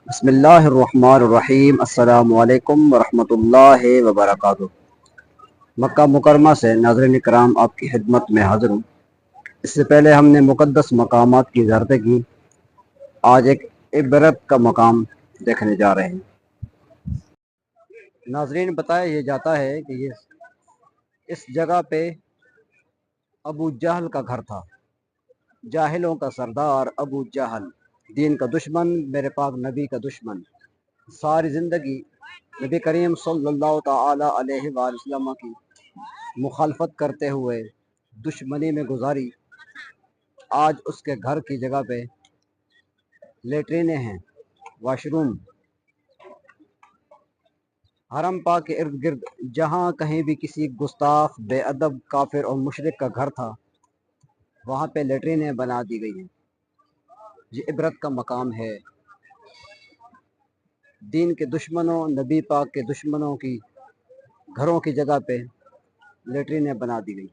बिस्मिल्लाहिर्रहमानिर्रहीम अस्सलामुअलैकुम वरहमतुल्लाहि वबरकातुहू। मक्का मुकरमा से नाज़रीन इकराम आपकी खिदमत में हाज़िर हूँ। इससे पहले हमने मुक़द्दस मकामात की ज़ियारत की। आज एक इबरत का मकाम देखने जा रहे हैं। नाज़रीन बताया ये जाता है कि इस जगह पे अबू जहल का घर था। जाहिलों का सरदार अबू जहल, दीन का दुश्मन, मेरे पाक नबी का दुश्मन। सारी ज़िंदगी नबी करीम सल्लल्लाहु ताला अलैहि वसल्लम की मुखालफत करते हुए दुश्मनी में गुजारी। आज उसके घर की जगह पे लेटरिने हैं, वाशरूम। हरम पाक के इर्द गिर्द जहाँ कहीं भी किसी गुस्ताख, बेअदब, काफिर और मुशरिक का घर था, वहाँ पे लेटरिने बना दी गई हैं। ये इबरत का मकाम है। दीन के दुश्मनों, नबी पाक के दुश्मनों की घरों की जगह पे लेटरिने बना दी गई।